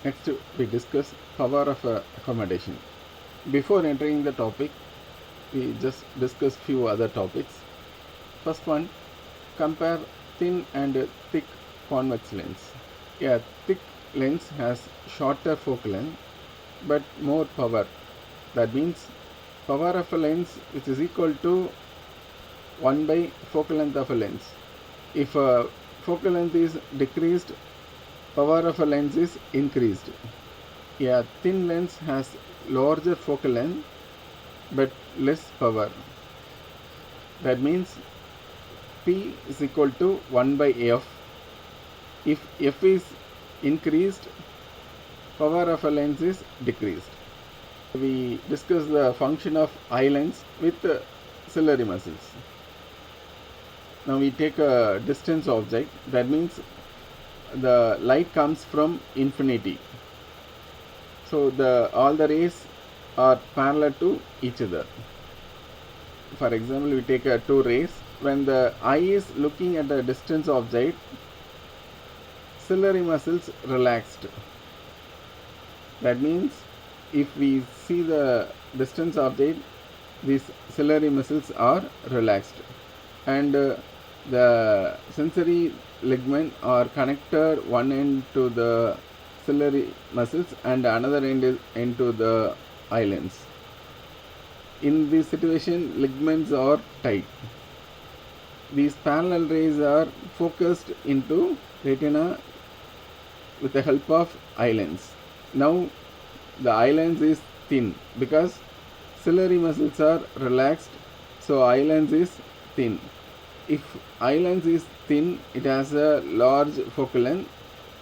Next, we discuss power of accommodation. Before entering the topic, we just discuss few other topics. First one, compare thin and thick convex lens. A thick lens has shorter focal length but more power. That means power of a lens which is equal to 1 by focal length of a lens. If a focal length is decreased, power of a lens is increased. A thin lens has larger focal length but less power. That means P is equal to 1 by F. If F is increased, power of a lens is decreased. We discuss the function of eye lens with ciliary muscles. Now we take a distance object. That means the light comes from infinity. So all the rays are parallel to each other. For example, we take two rays. When the eye is looking at the distance object, ciliary muscles relaxed. That means if we see the distance object, these ciliary muscles are relaxed, and the sensory ligament are connected one end to the ciliary muscles and another end is into the eye lens. In this situation, ligaments are tight. These parallel rays are focused into retina with the help of eye lens. Now the eye lens is thin because ciliary muscles are relaxed, so eye lens is thin. If eye lens is thin, it has a large focal length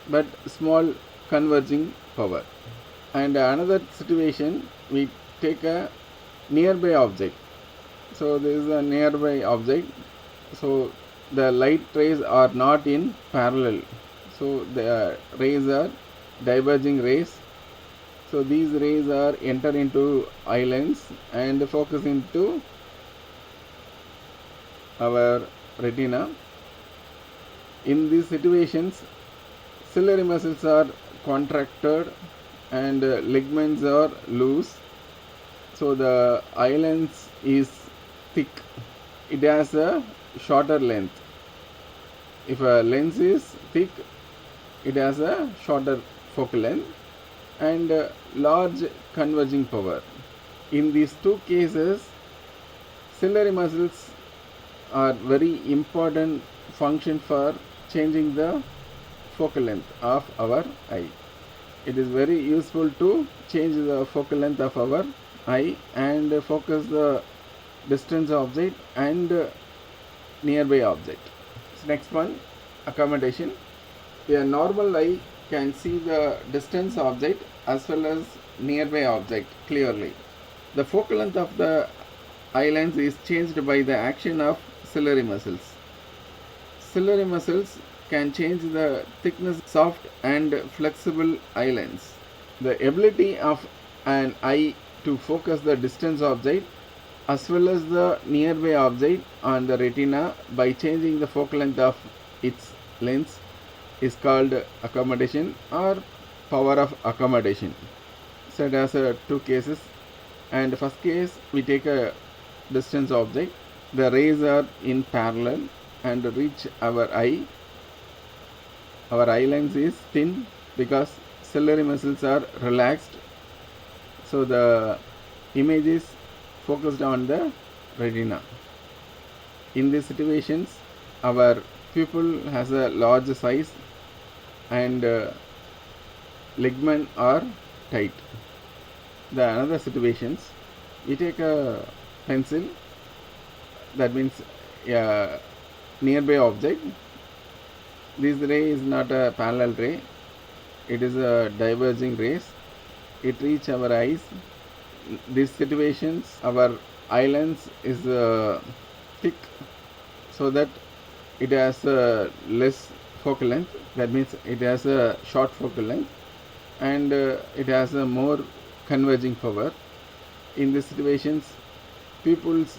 but small converging power. And another situation, we take a nearby object. So this is a nearby object. So the light rays are not in parallel. So the rays are diverging rays. So these rays are enter into eye lens and focus into our retina. In these situations, ciliary muscles are contracted and ligaments are loose. So the eye lens is thick. It has a shorter length. If a lens is thick, it has a shorter focal length and large converging power. In these two cases, ciliary muscles are very important function for changing the focal length of our eye. It is very useful to change the focal length of our eye and focus the distance object and nearby object. So next one, accommodation. A normal eye can see the distance object as well as nearby object clearly. The focal length of the eye lens is changed by the action of ciliary muscles. Ciliary muscles can change the thickness of soft and flexible eye lens. The ability of an eye to focus the distance object as well as the nearby object on the retina by changing the focal length of its lens is called accommodation or power of accommodation. So it has two cases, and first case we take a distance object. The rays are in parallel and reach our eye. Our eye lens is thin because ciliary muscles are relaxed, so the image is focused on the retina. In these situations, our pupil has a large size and ligament are tight. The another situations, we take a pencil, that means a nearby object. This ray is not a parallel ray, it is a diverging rays. It reach our eyes. These situations, our eye lens is thick, so that it has less focal length. That means it has a short focal length and it has a more converging power. In these situations, pupils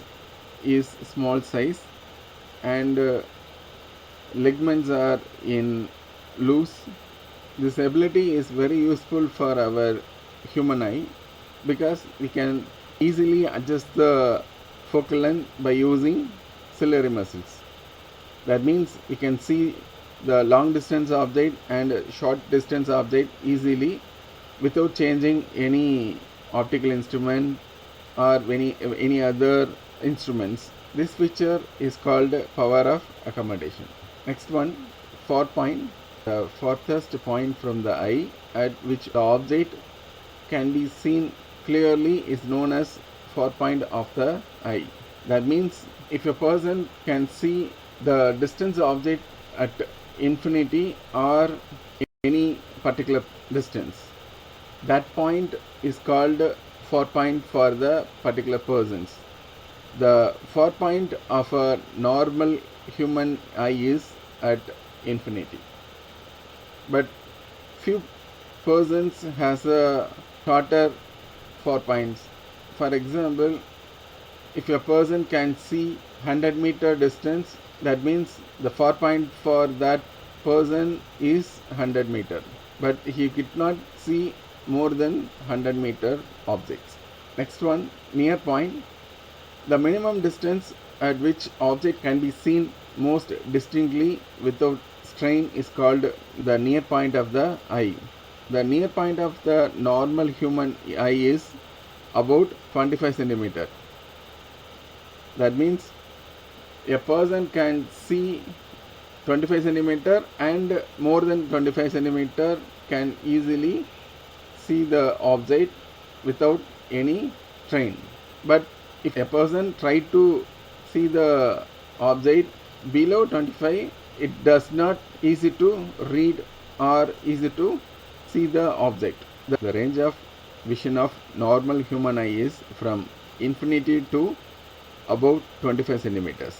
is small size and ligaments are in loose, This ability is very useful for our human eye because we can easily adjust the focal length by using ciliary muscles. That means we can see the long distance object and short distance object easily without changing any optical instrument or any other instruments. This feature is called power of accommodation. Next one, far point. The farthest point from the eye at which the object can be seen clearly is known as far point of the eye. That means if a person can see the distance object at infinity or any particular distance, that point is called far point for the particular persons. The far point of a normal human eye is at infinity, but few persons has a shorter far points. For example, if a person can see 100-meter distance, that means the far point for that person is 100 meter, but he could not see more than 100-meter objects. Next one, near point. The minimum distance at which object can be seen most distinctly without strain is called the near point of the eye. The near point of the normal human eye is about 25 centimeter. That means a person can see 25 centimeter and more than 25 centimeter can easily see the object without any strain. But if a person try to see the object below 25, it does not easy to read or easy to see the object. The range of vision of normal human eye is from infinity to about 25 centimeters.